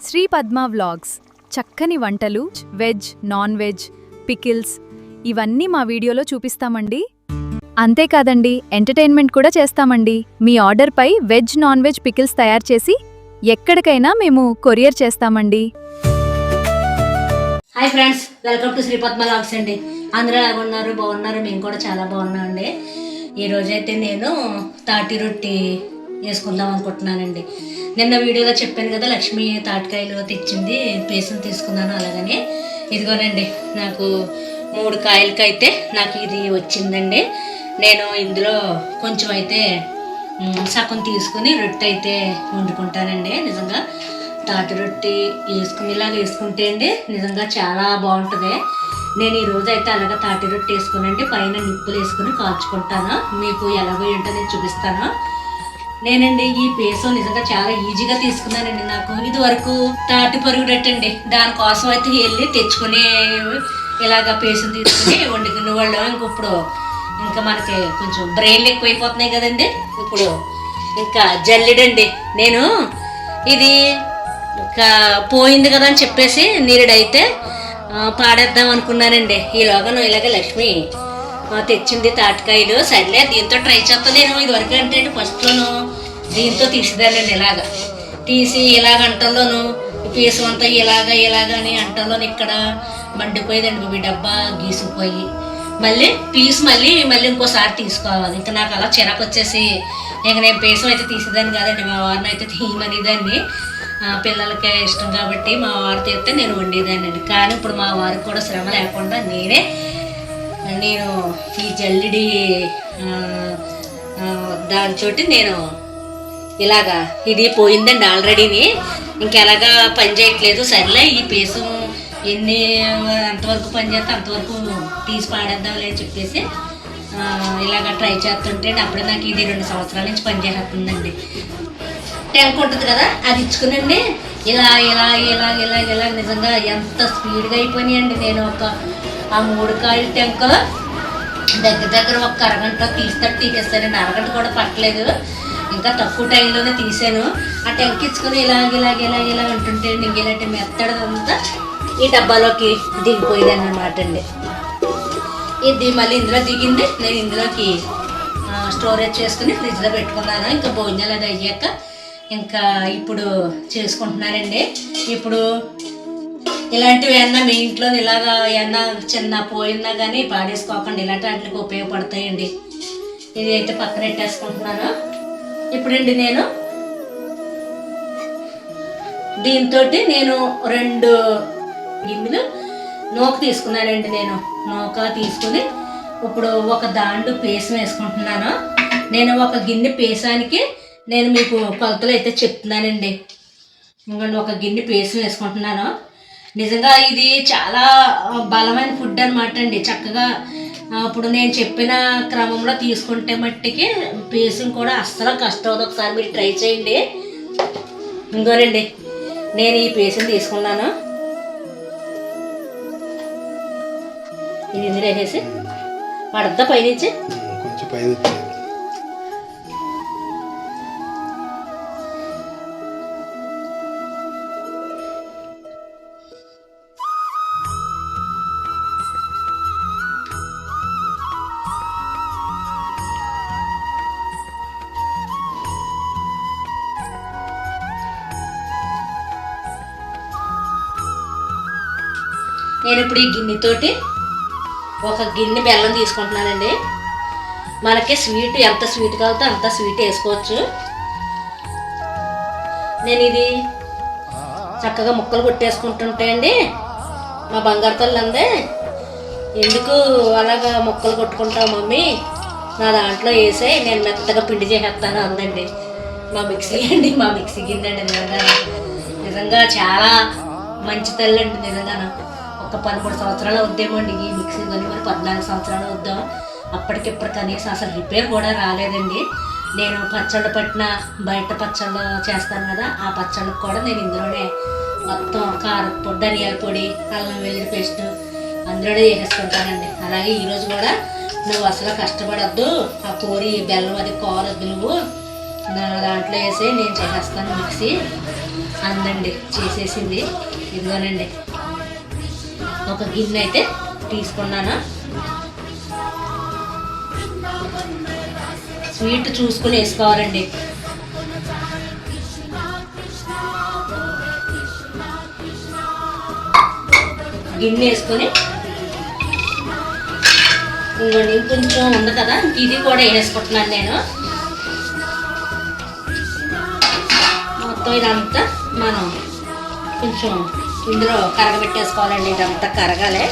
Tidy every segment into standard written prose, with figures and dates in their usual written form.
Shri Padma vlogs చక్కని వంటలు, veg, non veg, pickles ఇవన్నీ మా వీడియోలో చూపిస్తామండి. అంతేకాదండి, ఎంటర్టైన్మెంట్ కూడా చేస్తామండి. మీ ఆర్డర్పై వెజ్, నాన్ వెజ్ పికిల్స్ తయారు చేసి ఎక్కడికైనా మేము కొరియర్ చేస్తామండి. Hi friends, welcome to Sri Padma vlogs అండి. అందరూ ఎలా ఉన్నారు? బాగున్నారు? మేము కూడా చాలా బాగున్నాం అండి. ఈరోజైతే నేను తాటి రొట్టి వేసుకుందాం అనుకుంటున్నానండి. నిన్న వీడియోలో చెప్పాను కదా, లక్ష్మి తాటికాయలు తెచ్చింది, పేసం తీసుకున్నాను. అలాగని ఇదిగోనండి, నాకు 3 కాయలకైతే నాకు ఇది వచ్చిందండి. నేను ఇందులో కొంచెం అయితే సగం తీసుకుని రొట్టె అయితే వండుకుంటానండి. నిజంగా తాటి రొట్టి ఇలాగ వేసుకుంటే అండి నిజంగా చాలా బాగుంటుంది. నేను ఈరోజు అయితే అలాగ తాటి రొట్టి వేసుకునండి పైన నిప్పులు వేసుకుని కాల్చుకుంటాను. మీకు ఎలాగో ఏంటో నేను చూపిస్తాను. నేనండి ఈ పేసం నిజంగా చాలా ఈజీగా తీసుకున్నానండి. నాకు ఇది వరకు తాటి పరుగు రొట్టె అండి, దానికోసం అయితే వెళ్ళి తెచ్చుకుని ఇలాగ పేసం తీసుకుని వండుకునే వాళ్ళు. ఇంకొప్పుడు ఇంకా మనకి కొంచెం బ్రెయిన్లు ఎక్కువైపోతున్నాయి కదండి. ఇప్పుడు ఇంకా జల్లెడండి, నేను ఇది ఇంకా పోయింది కదా అని చెప్పేసి నీరుడైతే పాడేద్దాం అనుకున్నానండి. ఈలోగా ఇలాగ లక్ష్మి తెచ్చింది తాటికాయలు. సర్లే దీంతో ట్రై చేస్తాను. నేను ఇదివరకు అంటే ఫస్ట్లోను దీంతో తీసేదానండి. ఇలాగ తీసి ఇలాగ అంటల్లోను పీసం అంతా ఇలాగని అంటల్లోను ఇక్కడ మండిపోయేదండి. మీ డబ్బా గీసుకుపోయి మళ్ళీ పీసు మళ్ళీ ఇంకోసారి తీసుకోవాలి. ఇంకా నాకు అలా చిరాకు వచ్చేసి ఇంక నేను పీసం అయితే తీసేదాన్ని కాదండి. మా వారిని అయితే తీయమనేదాన్ని. పిల్లలకే ఇష్టం కాబట్టి మా వారు తీస్తే నేను వండేదాన్ని అండి. కానీ ఇప్పుడు మా వారికి కూడా శ్రమ లేకుండా నేను ఈ జల్లిడి దానితోటి నేను ఇలాగా ఇది పోయిందండి ఆల్రెడీని, ఇంకెలాగా పని చేయట్లేదు. సర్లే ఈ పీసం ఎంతవరకు పని చేస్తే అంతవరకు తీసి పాడేద్దాంలే అని చెప్పేసి ఇలాగ ట్రై చేస్తుంటే అప్పుడే నాకు ఇది 2 సంవత్సరాల నుంచి పని చేస్తుందండి. ట్యాంక్ ఉంటుంది కదా, అది ఇచ్చుకునండి ఇలా నిజంగా ఎంత స్పీడ్గా అయిపోయినాయండి. నేను ఆ 3 కాయల ట్యాంకులో దగ్గర ఒక అరగంట తీసేస్తానండి. అరగంట కూడా పట్టలేదు, ఇంకా తక్కువ టైంలోనే తీసాను. ఆ ట్యాంక్ ఇచ్చుకొని ఇలా అంటుంటే ఇంక ఇలాంటి మెత్తడంతా ఈ డబ్బాలోకి దిగిపోయేదాన్ని అనమాట అండి. ఇది మళ్ళీ ఇందులో దిగింది. నేను ఇందులోకి స్టోరేజ్ చేసుకుని ఫ్రిడ్జ్లో పెట్టుకున్నాను. ఇంకా భోజనాలు అది అయ్యాక ఇంకా ఇప్పుడు చేసుకుంటున్నానండి. ఇప్పుడు ఇలాంటివి ఏమన్నా మీ ఇంట్లో ఇలాగా ఏమన్నా చిన్న పోయినా కానీ పాడేసుకోకండి, ఇలాంటి వాటికి ఉపయోగపడతాయండి. ఇది అయితే పక్కన పెట్టేసుకుంటున్నాను. ఇప్పుడండి నేను దీంతో నేను 2 గిన్నెలు నూక తీసుకున్నానండి. నేను నూక తీసుకుని ఇప్పుడు ఒక దాండు పేసం వేసుకుంటున్నాను. నేను ఒక గిన్నె పేసానికి నేను మీకు కొలతలు అయితే చెప్తున్నానండి. ఇంకొండి ఒక గిన్నె పేసం వేసుకుంటున్నాను. నిజంగా ఇది చాలా బలమైన ఫుడ్ అనమాట అండి. చక్కగా ఇప్పుడు నేను చెప్పిన క్రమంలో తీసుకుంటే మట్టికి పేసం కూడా అస్సలు కష్టం అవుతుంది. ఒకసారి మీరు ట్రై చేయండి. ఇంకోనండి, నేను ఈ పేసం తీసుకున్నాను. ఇది ఇందులో వేసేసి పడద్దా పైనుంచి కొంచెం పై. నేను ఇప్పుడు ఈ గిన్నెతోటి ఒక గిన్నె బెల్లం తీసుకుంటున్నానండి. మనకి స్వీట్ ఎంత స్వీట్ కావాలో అంత స్వీట్ వేసుకోవచ్చు. నేను ఇది చక్కగా ముక్కలు కొట్టేసుకుంటుంటే అండి మా బంగారు తల్లి అందే, ఎందుకు అలాగా ముక్కలు కొట్టుకుంటావు మమ్మీ, నా దాంట్లో వేసే నేను మెత్తగా పిండి చేసేస్తాను అందండి. మా మిక్సీ అండి, మా మిక్సీ గిన్నె అండి. నిజంగా చాలా మంచి తల్లి అండి. నిజంగా ఒక 13 సంవత్సరాలు అవుద్దేమో అండి ఈ మిక్సీ కొని, మరి 14 సంవత్సరాలు అవుద్దాం. అప్పటికిప్పుడు కనీసం అసలు రిపేర్ కూడా రాలేదండి. నేను పచ్చళ్ళు పట్టిన బయట పచ్చళ్ళు చేస్తాను కదా, ఆ పచ్చళ్ళకు కూడా నేను ఇందులోనే మొత్తం కారం, ధనియాల పొడి, అల్లం వెల్లుల్లి పేస్ట్ అందులోనే చేసేసుకుంటానండి. అలాగే ఈరోజు కూడా నువ్వు అసలు కష్టపడద్దు, ఆ పూరి బెల్లం అది కోరద్దు, నువ్వు దాంట్లో వేసి నేను చేసేస్తాను మిక్సీ అందండి చేసేసింది. ఇదిగోనండి ఒక గిన్నె అయితే తీసుకున్నాను. స్వీట్ చూసుకుని వేసుకోవాలండి. గిన్నె వేసుకొని ఇంకోండి కొంచెం ఉంది కదా, ఇది కూడా వేసుకుంటున్నాను నేను. మొత్తం ఇదంతా మనం కొంచెం ఇందులో కరగబెట్టేసుకోవాలండి. ఇదంతా కరగాలి.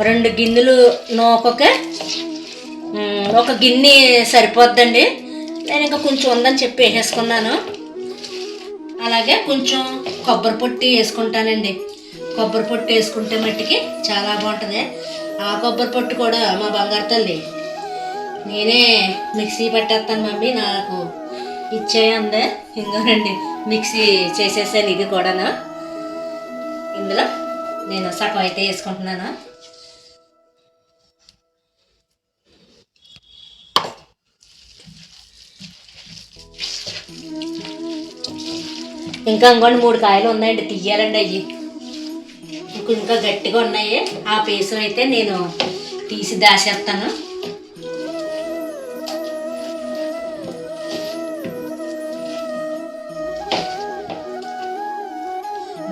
రెండు గిన్నెలు నూకకే ఒక గిన్నె సరిపోద్దండి. నేను ఇంకా కొంచెం ఉందని చెప్పి వేసేసుకున్నాను. అలాగే కొంచెం కొబ్బరి పొట్టు వేసుకుంటానండి. కొబ్బరి పొట్టు వేసుకుంటే మట్టికి చాలా బాగుంటుంది. ఆ కొబ్బరి పొట్టు కూడా మా బంగారు తల్లి నేనే మిక్సీ పట్టేస్తాను మమ్మీ నాకు ఇచ్చేయందే. ఇంకోనండి మిక్సీ చేసేసాను. ఇది కూడాను ఇందులో నేను సగం అయితే వేసుకుంటున్నాను. ఇంకా ఇంకోండి 3 కాయలు ఉన్నాయండి, తీయాలండి. అవి ఇంకా గట్టిగా ఉన్నాయి. ఆ పీసు అయితే నేను తీసి దాచేస్తాను.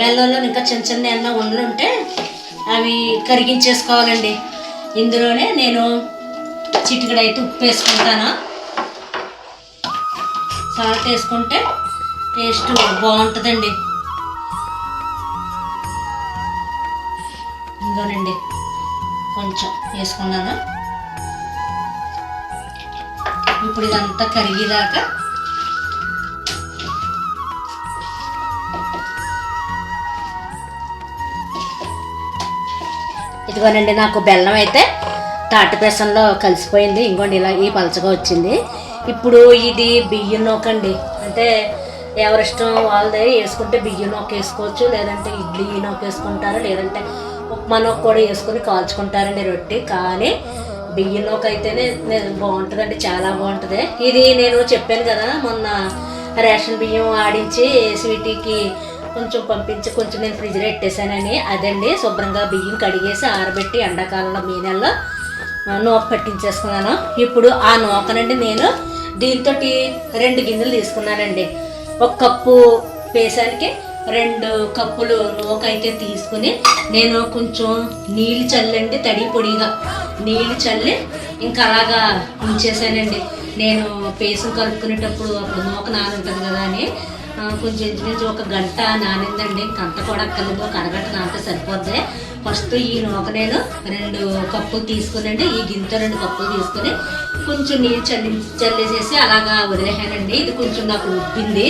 బెల్లంలో ఇంకా చిన్న చిన్న ఏమన్నా ఉండలు ఉంటే అవి కరిగించేసుకోవాలండి. ఇందులోనే నేను చిటికెడైతే ఉప్పు వేసుకుంటాను. సాల్ట్ వేసుకుంటే టేస్ట్ బాగుంటుందండి. ఇంకోనండి కొంచెం వేసుకున్నాను. ఇప్పుడు ఇదంతా కరిగేదాకా ఇదిగోనండి నాకు బెల్లం అయితే తాటి పెసంలో కలిసిపోయింది. ఇంకోండి ఇలా ఈ పలచగా వచ్చింది. ఇప్పుడు ఇది బియ్యం నూకండి. అంటే ఎవరిష్టం వాళ్ళదే. వేసుకుంటే బియ్యం నూక వేసుకోవచ్చు, లేదంటే ఇడ్లీ నూక వేసుకుంటారు, లేదంటే ఉప్మా నూక కూడా వేసుకొని కాల్చుకుంటారండి రొట్టె. కానీ బియ్యం నూక అయితేనే బాగుంటుందండి, చాలా బాగుంటుంది. ఇది నేను చెప్పాను కదా మొన్న రేషన్ బియ్యం ఆడించి స్వీటీకి కొంచెం పంపించి కొంచెం నేను ఫ్రిడ్జ్లో పెట్టేశానని. అదండి శుభ్రంగా బియ్యం కడిగేసి ఆరబెట్టి ఎండాకాలంలో మే నెలలో నూక పట్టించేసుకున్నాను. ఇప్పుడు ఆ నూకనండి నేను దీంతో 2 గిన్నెలు తీసుకున్నానండి. 1 కప్పు పేసానికి 2 కప్పులు నూక అయితే తీసుకుని నేను కొంచెం నీళ్ళు చల్లండి, తడి పొడిగా నీళ్ళు చల్లి ఇంకా అలాగా ఉంచేసానండి. నేను పేసం కలుపుకునేటప్పుడు అప్పుడు నూక నానుంటుంది కదా అని కొంచెం ఇంచుమించు 1 గంట నానిందండి. ఇంకంత కూడా అక్కర్లేదు, 1 అరగంట నానితే సరిపోద్ది. ఫస్ట్ ఈ నూక నేను 2 కప్పులు తీసుకునండి. ఈ గిన్నెతో 2 కప్పులు తీసుకొని కొంచెం నీళ్ళు చల్లేసేసి అలాగా వదిలేసానండి. ఇది కొంచెం నాకు ఉబ్బింది.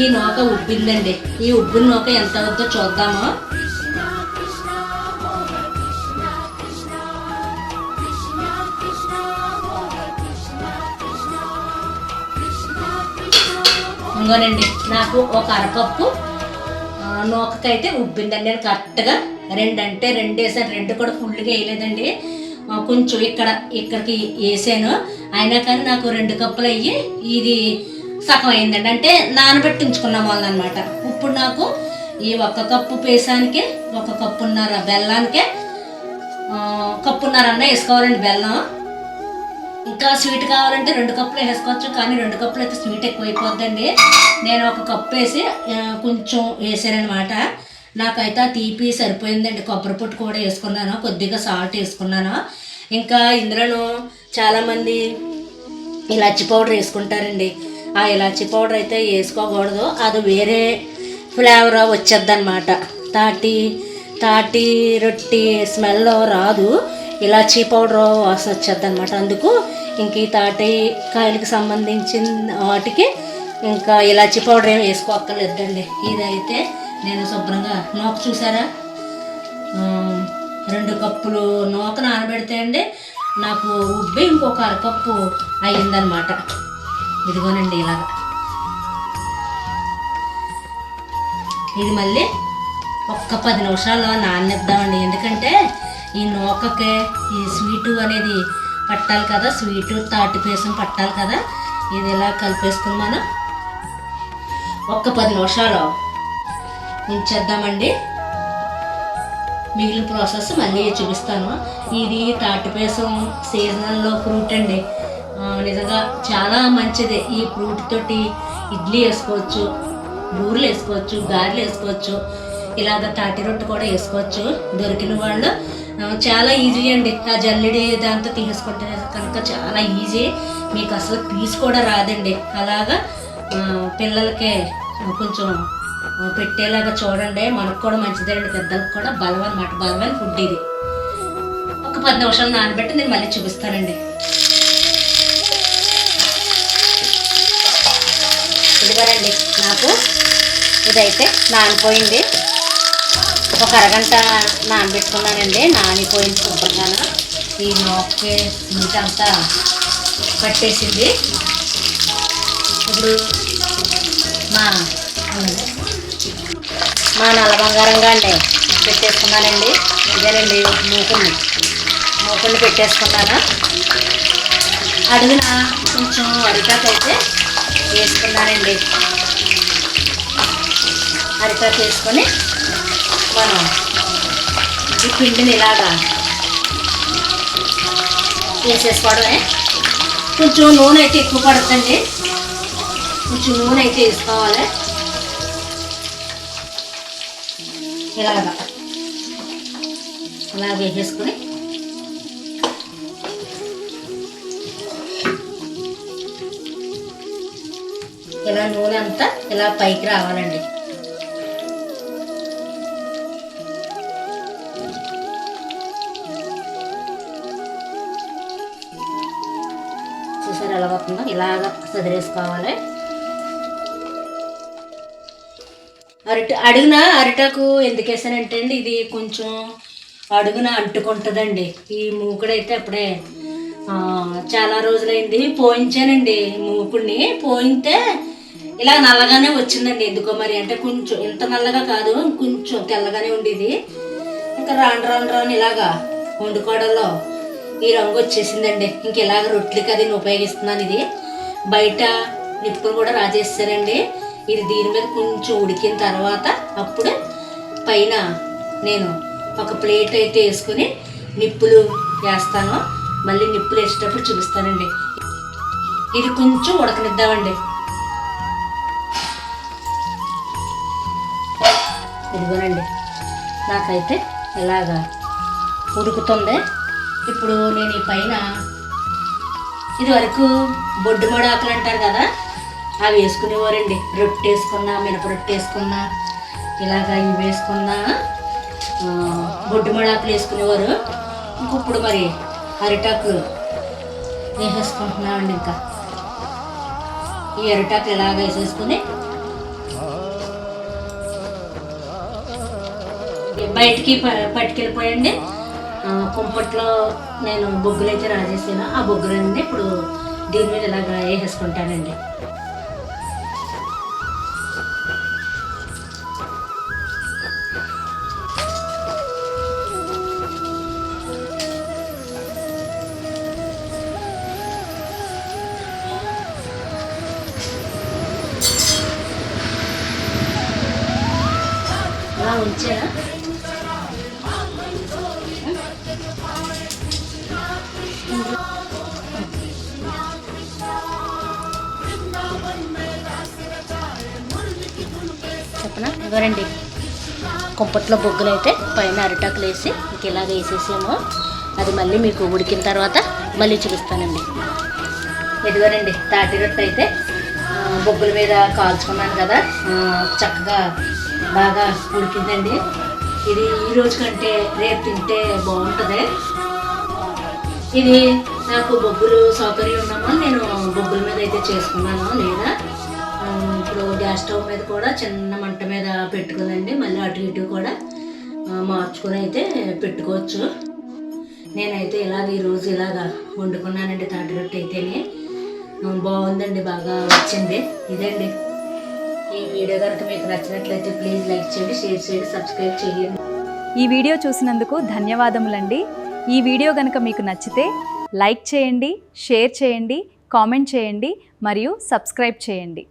ఈ నూక ఉబ్బిందండి. ఈ ఉబ్బిన నూక ఎంత అవుతుందో చూద్దాము. ఇంకోనండి నాకు 1 అరకప్పు నూకకైతే ఉబ్బిందండి. నేను కరెక్ట్గా 2 అంటే 2 వేసాను. 2 కూడా ఫుల్గా వేయలేదండి, కొంచెం ఇక్కడికి వేసాను. అయినా కానీ నాకు 2 కప్పులు అయ్యి ఇది సగం అయిందండి. అంటే నానబెట్టించుకున్నాం వాళ్ళనమాట. ఇప్పుడు నాకు ఈ 1 కప్పు పేసానికి 1 కప్పున్నర బెల్లానికే కప్పున్నర అన్న వేసుకోవాలండి బెల్లం. ఇంకా స్వీట్ కావాలంటే 2 కప్పులు వేసుకోవచ్చు, కానీ 2 కప్పులు అయితే స్వీట్ ఎక్కువైపోద్దండి. నేను 1 కప్పు వేసి కొంచెం వేసానమాట. నాకైతే ఆ తీపి సరిపోయిందండి. కొబ్బరి పొట్టు కూడా వేసుకున్నాను, కొద్దిగా సాల్ట్ వేసుకున్నాను. ఇంకా ఇందులో చాలామంది ఇలాచి పౌడర్ వేసుకుంటారండి. ఆ ఇలాచి పౌడర్ అయితే వేసుకోకూడదు, అది వేరే ఫ్లేవర్ వచ్చేద్ది అనమాట. తాటి రొట్టి స్మెల్ రాదు, ఇలాచీ పౌడర్ వాసన వచ్చేద్ది అనమాట. అందుకు ఇంక ఈ తాటి కాయలకి సంబంధించిన వాటికి ఇంకా ఇలాచీ పౌడర్ ఏమి వేసుకోక్కర్లేదండి. ఇదైతే నేను శుభ్రంగా నూక చూసారా, 2 కప్పులు నూక నానబెడితే అండి నాకు ఉబ్బి ఇంకొక అరకప్పు అయ్యిందనమాట. ఇదిగోనండి ఇలాగా. ఇది మళ్ళీ 10 నిమిషాల్లో నాననిద్దామండి. ఎందుకంటే ఈ నూకకి ఈ స్వీటు అనేది పట్టాలి కదా, స్వీటు తాటి పేసం పట్టాలి కదా. ఇది ఇలా కలిపేసుకుని మనం ఒక్క 10 నిమిషాలు ఉంచేద్దామండి. మిగిలిన ప్రాసెస్ మళ్ళీ చూపిస్తాను. ఇది తాటిపేసం సీజనల్లో ఫ్రూట్ అండి. నిజంగా చాలా మంచిది. ఈ ఫ్రూట్ తోటి ఇడ్లీ వేసుకోవచ్చు, బూరెలు వేసుకోవచ్చు, గారెలు వేసుకోవచ్చు, ఇలాగ తాటి రొట్టె కూడా వేసుకోవచ్చు. దొరికిన వాళ్ళు చాలా ఈజీ అండి. ఆ జల్లెడి దాంతో తీసుకుంటే కనుక చాలా ఈజీ. మీకు అసలు పీస్ కూడా రాదండి. అలాగా పిల్లలకి కొంచెం పెట్టేలాగా చూడండి. మనకు కూడా మంచిదండి, పెద్దలకు కూడా బలం అన్నమాట. బలమైన ఫుడ్ ఇది. ఒక 10 నిమిషాలు నానబెట్టి నేను మళ్ళీ చూపిస్తానండి. ఇదిగోనండి, నాకు ఇదైతే నానిపోయింది. ఒక అరగంట నానబెట్టుకున్నానండి. నానిపోయింది శుభ్రంగాను. ఈ నొక్కే స్వీట్ అంతా పట్టేసింది. ఇప్పుడు మా నల్ల బంగారంగా అండి పెట్టేసుకున్నానండి. ఇదేనండి మూకుల్ని పెట్టేసుకున్నాను. అడుగున కొంచెం అరిటాకు అయితే వేసుకున్నానండి. అరిటాకు వేసుకొని మనం ఈ పిండిని ఇలాగా వేసేసుకోవడమే. కొంచెం నూనె అయితే ఎక్కువ పడుతుంది, కొంచెం నూనె అయితే వేసుకోవాలి. ఇలాగా వేసేసుకొని ఇలా నూనె అంతా ఇలా పైకి రావాలండి. చూసారు ఎలా వస్తుందో? ఇలాగా సదిరేసుకోవాలి. అడుగున అరిటాకు ఎందుకు వేసానంటే అండి, ఇది కొంచెం అడుగున అంటుకుంటుందండి. ఈ మూకుడైతే అప్పుడే చాలా రోజులైంది పోయించానండి. మూకుడిని పోయితే ఇలా నల్లగానే వచ్చిందండి. ఎందుకో మరి, అంటే కొంచెం ఇంత నల్లగా కాదు, కొంచెం తెల్లగానే ఉండేది. ఇంకా రాను ఇలాగా వండుకోవడంలో ఈ రంగు వచ్చేసిందండి. ఇంక ఇలాగ రొట్టెలకి అది ఉపయోగిస్తున్నాను. ఇది బయట నిప్పులు కూడా రాజేస్తానండి. ఇది దీని మీద కొంచెం ఉడికిన తర్వాత అప్పుడు పైన నేను ఒక ప్లేట్ అయితే వేసుకుని నిప్పులు వేస్తాను. మళ్ళీ నిప్పులు వేసేటప్పుడు చూపిస్తానండి. ఇది కొంచెం ఉడకనిద్దామండి. ఇదిగోనండి, నాకైతే ఇలాగా ఉడుకుతుంది. ఇప్పుడు నేను ఈ పైన ఇది వరకు బొడ్డు మడాకులు అంటారు కదా, అవి వేసుకునేవారండి. రొట్టె వేసుకున్నా, మినపరొట్టె వేసుకున్నా, ఇలాగా ఇవి వేసుకున్నా బొడ్డు మడాకులు వేసుకునేవారు. ఇంకొప్పుడు మరి అరిటాకులు వేసేసుకుంటున్నామండి. ఇంకా ఈ అరిటాకులు ఇలాగ వేసేసుకుని బయటికి పట్టుకెళ్ళిపోయండి. కుంపట్లో నేను బొగ్గులు అయితే రాజేసాను. ఆ బొగ్గులన్నీ ఇప్పుడు దీని మీద ఇలాగా వేసేసుకుంటానండి. అలా ఉంచాను. చెప్పనా? ఇవ్వరండి, కుంపట్లో బొగ్గులు అయితే పైన అరిటాకులు వేసి ఇంక ఇలాగ వేసేసాము. అది మళ్ళీ మీకు ఉడికిన తర్వాత మళ్ళీ చూపిస్తానండి. ఇదిగోనండి, తాటి రొట్టె అయితే బొగ్గుల మీద కాల్చుకున్నాను కదా, చక్కగా బాగా ఉడికిందండి. ఇది ఈ రోజు కంటే రేపు తింటే బాగుంటుంది. ఇది నాకు బొగ్గులు సౌకర్యం ఉన్నామని నేను బొగ్గుల మీద అయితే చేసుకున్నాను. లేదా ఇప్పుడు గ్యాస్ స్టవ్ మీద కూడా చిన్న మంట మీద పెట్టుకుందండి. మళ్ళీ అటు ఇటు కూడా మార్చుకొని అయితే పెట్టుకోవచ్చు. నేనైతే ఇలాగ ఈరోజు ఇలాగా వండుకున్నానండి తాటి రొట్టె అయితేనే. బాగుందండి, బాగా వచ్చింది. ఇదండి, ఈ వీడియో కనుక మీకు నచ్చినట్లయితే ప్లీజ్ లైక్ చేయండి, షేర్ చేయండి, సబ్స్క్రైబ్ చేయండి. ఈ వీడియో చూసినందుకు ధన్యవాదములండి. ఈ వీడియో గనుక మీకు నచ్చితే లైక్ చేయండి, షేర్ చేయండి, కామెంట్ చేయండి మరియు సబ్స్క్రైబ్ చేయండి.